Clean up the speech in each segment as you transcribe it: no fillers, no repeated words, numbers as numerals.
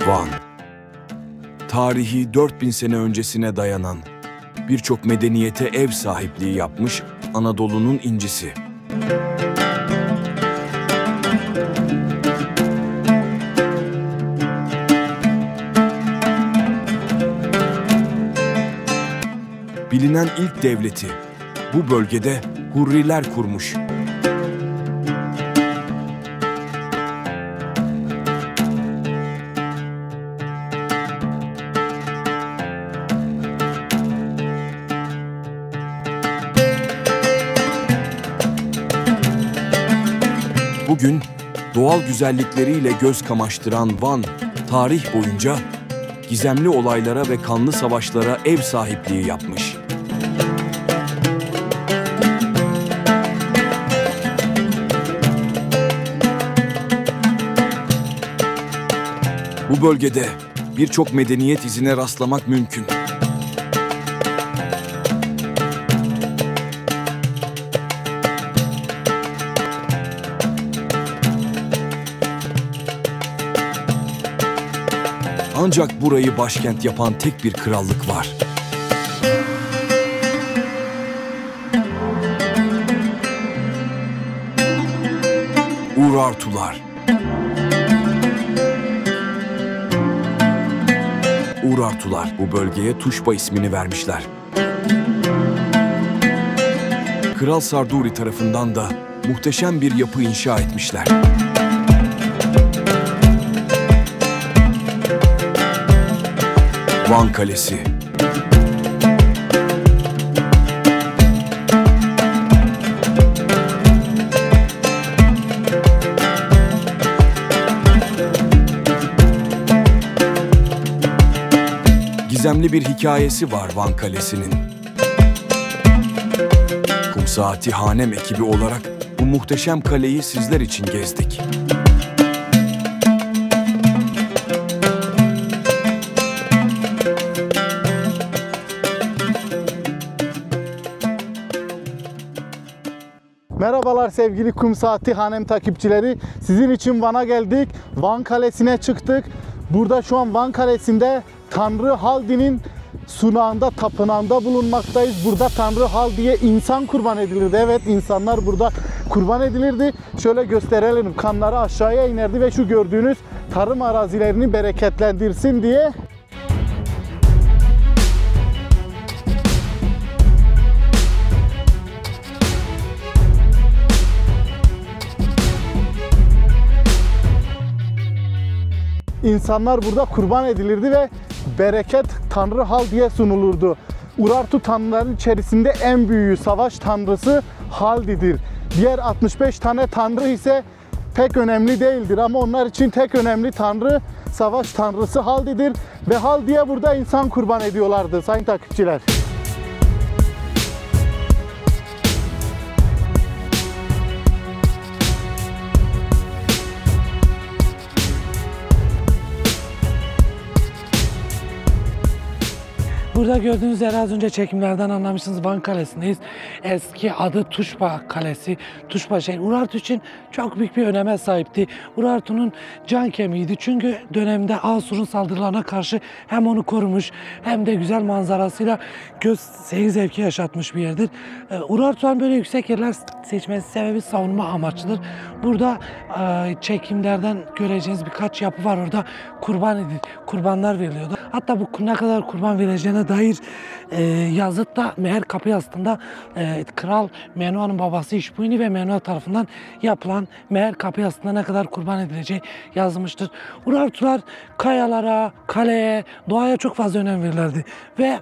Van, tarihi 4000 sene öncesine dayanan, birçok medeniyete ev sahipliği yapmış Anadolu'nun incisi. Bilinen ilk devleti bu bölgede Hurriler kurmuş. Bugün doğal güzellikleriyle göz kamaştıran Van, tarih boyunca gizemli olaylara ve kanlı savaşlara ev sahipliği yapmış. Bu bölgede birçok medeniyet izine rastlamak mümkün. Ancak burayı başkent yapan tek bir krallık var. Urartular. Urartular bu bölgeye Tuşba ismini vermişler. Kral Sarduri tarafından da muhteşem bir yapı inşa etmişler. Van Kalesi. Gizemli bir hikayesi var Van Kalesi'nin. Kum Saati Hanem ekibi olarak bu muhteşem kaleyi sizler için gezdik. Merhabalar sevgili Kum Saati Hanem takipçileri. Sizin için Van'a geldik. Van Kalesi'ne çıktık. Burada şu an Van Kalesi'nde Tanrı Haldi'nin sunağında, tapınağında bulunmaktayız. Burada Tanrı Haldi'ye insan kurban edilirdi. Evet, insanlar burada kurban edilirdi. Şöyle gösterelim. Kanları aşağıya inerdi ve şu gördüğünüz tarım arazilerini bereketlendirsin diye. İnsanlar burada kurban edilirdi ve bereket Tanrı Haldi'ye sunulurdu. Urartu tanrıların içerisinde en büyüğü, savaş tanrısı Haldi'dir. Diğer 65 tane tanrı ise pek önemli değildir ama onlar için tek önemli tanrı savaş tanrısı Haldi'dir ve Haldi'ye burada insan kurban ediyorlardı sayın takipçiler. Burada gördüğünüz üzere az önce çekimlerden anlamışsınız, Van Kalesi'ndeyiz. Eski adı Tuşba Kalesi, Tuşba şehri. Urartu için çok büyük bir öneme sahipti. Urartu'nun can kemiğiydi çünkü dönemde Asur'un saldırılarına karşı hem onu korumuş hem de güzel manzarasıyla göz seyir zevki yaşatmış bir yerdir. Urartu'nun böyle yüksek yerler seçmesi sebebi savunma amaçlıdır. Burada çekimlerden göreceğiniz birkaç yapı var, orada kurbanlar veriliyordu. Hatta bu ne kadar kurban verileceğine dair yazıtta Meher Kapı Yazıtı'nda Kral Menua'nın babası İşbuini ve Menua tarafından yapılan Meher Kapı Yazıtı'nda ne kadar kurban edileceği yazılmıştır. Urartular kayalara, kaleye, doğaya çok fazla önem verirlerdi ve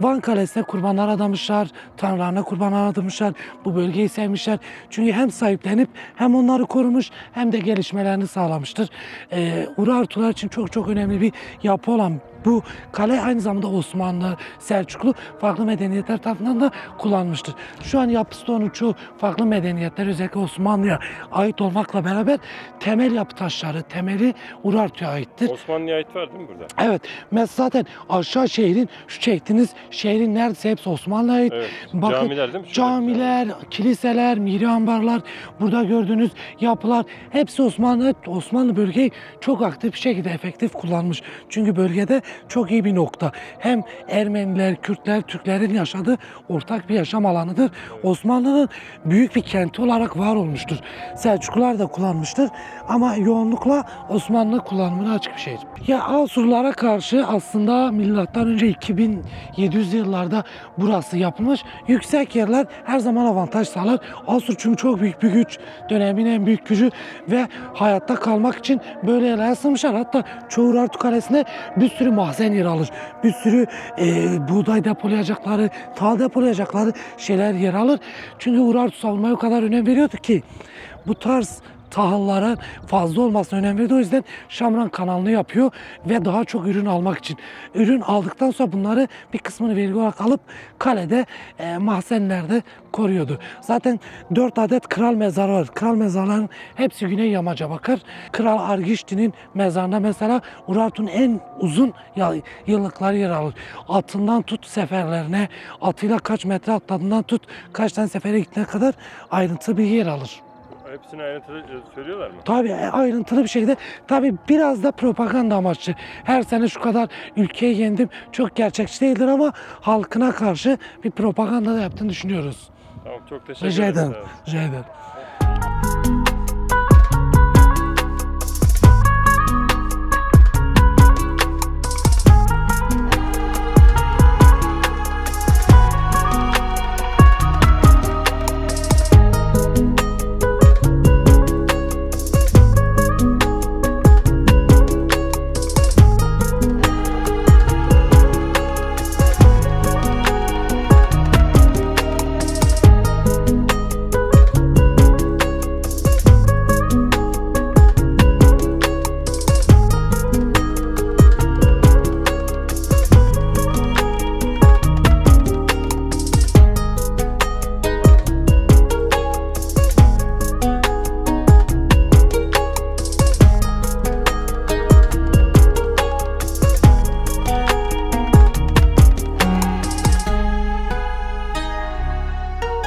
Van Kalesi'ne kurbanlar adamışlar, tanrılarına kurbanlar adamışlar, bu bölgeyi sevmişler. Çünkü hem sahiplenip hem onları korumuş hem de gelişmelerini sağlamıştır. Urartular için çok önemli bir yapı olan bu kale aynı zamanda Osmanlı, Selçuklu farklı medeniyetler tarafından da kullanılmıştır. Şu an yapısı onun çoğu farklı medeniyetler, özellikle Osmanlı'ya ait olmakla beraber temel yapı taşları, temeli Urartu'ya aittir. Osmanlı'ya ait var değil mi burada? Evet. Mesela zaten aşağı şehrin şu çektiğiniz Şehrin neredeyse hepsi Osmanlı'ya ait. Evet. Bakın, Camiler değil mi? camiler, kiliseler, miri ambarlar, burada gördüğünüz yapılar hepsi Osmanlı bölgeyi çok aktif bir şekilde efektif kullanmış. Çünkü bölgede çok iyi bir nokta. Hem Ermeniler, Kürtler, Türklerin yaşadığı ortak bir yaşam alanıdır. Osmanlı'nın büyük bir kenti olarak var olmuştur. Selçuklular da kullanmıştır ama yoğunlukla Osmanlı kullanımına açık bir şehir. Ya Asurlara karşı aslında milattan önce 2700 yıllarda burası yapılmış. Yüksek yerler her zaman avantaj sağlar. Asur çünkü çok büyük bir güç, dönemin en büyük gücü ve hayatta kalmak için böyle yerlere sığmışlar. Hatta çoğu Urartu Kalesi'nde bir sürü mahzen yer alır. Bir sürü buğday depolayacakları, tahıl depolayacakları şeyler yer alır. Çünkü Urartu savunmaya o kadar önem veriyordu ki bu tarz tahılların fazla olmasına önem veriyor. O yüzden Şamran kanalını yapıyor ve daha çok ürün almak için. Ürün aldıktan sonra bunları bir kısmını vergi olarak alıp kalede, mahzenlerde koruyordu. Zaten 4 adet kral mezarı var. Kral mezarların hepsi güney yamaca bakar. Kral Argişti'nin mezarında mesela Urartu'nun en uzun yıllıkları yer alır. Atından tut seferlerine, atıyla kaç metre atladığından tut kaç tane sefere gittiğine kadar ayrıntılı bir yer alır. Hepsini ayrıntılı söylüyorlar mı? Tabii ayrıntılı bir şekilde. Tabii biraz da propaganda amaçlı. Her sene şu kadar ülkeyi yendim. Çok gerçekçi değildir ama halkına karşı bir propaganda da yaptığını düşünüyoruz. Tamam, çok teşekkür Rica ederim. ederim. Rica ederim.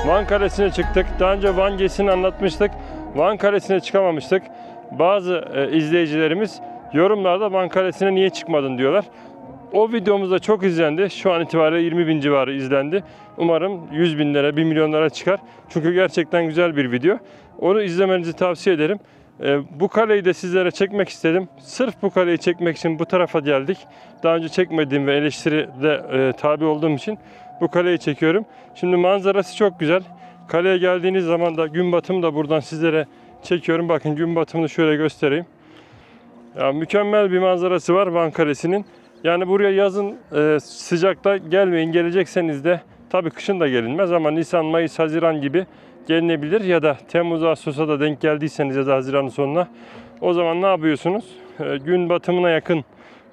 Van Kalesi'ne çıktık. Daha önce Van gezisini anlatmıştık. Van Kalesi'ne çıkamamıştık. Bazı izleyicilerimiz yorumlarda Van Kalesi'ne niye çıkmadın diyorlar. O videomuz da çok izlendi. Şu an itibariyle 20.000 civarı izlendi. Umarım 100.000'lere, 1 milyonlara çıkar. Çünkü gerçekten güzel bir video. Onu izlemenizi tavsiye ederim. Bu kaleyi de sizlere çekmek istedim. Sırf bu kaleyi çekmek için bu tarafa geldik. Daha önce çekmediğim ve eleştiride tabi olduğum için bu kaleyi çekiyorum. Şimdi manzarası çok güzel. Kaleye geldiğiniz zaman da gün batımı da buradan sizlere çekiyorum. Bakın gün batımını şöyle göstereyim. Ya, mükemmel bir manzarası var Van Kalesi'nin. Yani buraya yazın sıcakta gelmeyin. Gelecekseniz de tabii kışın da gelinmez ama Nisan, Mayıs, Haziran gibi gelinebilir. Ya da Temmuz, Ağustos'a da denk geldiyseniz ya da Haziran'ın sonuna. O zaman ne yapıyorsunuz? Gün batımına yakın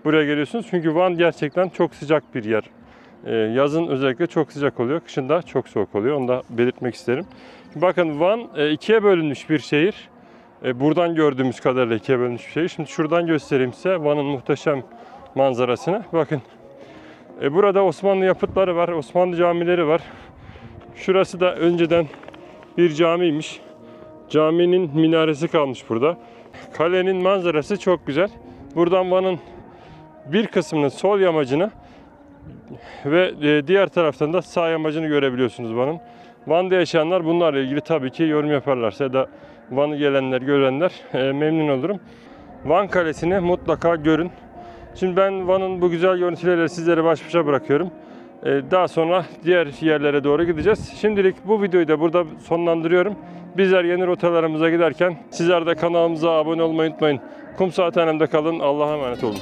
buraya geliyorsunuz. Çünkü Van gerçekten çok sıcak bir yer. Yazın özellikle çok sıcak oluyor. Kışın da çok soğuk oluyor. Onu da belirtmek isterim. Bakın Van ikiye bölünmüş bir şehir. Buradan gördüğümüz kadarıyla ikiye bölünmüş bir şehir. Şimdi şuradan göstereyim size Van'ın muhteşem manzarasını. Bakın burada Osmanlı yapıtları var. Osmanlı camileri var. Şurası da önceden bir camiymiş. Caminin minaresi kalmış burada. Kalenin manzarası çok güzel. Buradan Van'ın bir kısmının sol yamacını ve diğer taraftan da sağ yamacını görebiliyorsunuz Van'ın. Van'da yaşayanlar bunlarla ilgili tabii ki yorum yaparlarsa ya da Van'ı gelenler, görenler memnun olurum. Van Kalesi'ni mutlaka görün. Şimdi ben Van'ın bu güzel görüntüleriyle sizleri baş başa bırakıyorum. Daha sonra diğer yerlere doğru gideceğiz. Şimdilik bu videoyu da burada sonlandırıyorum. Bizler yeni rotalarımıza giderken sizler de kanalımıza abone olmayı unutmayın. Kumsaathanem'de kalın. Allah'a emanet olun.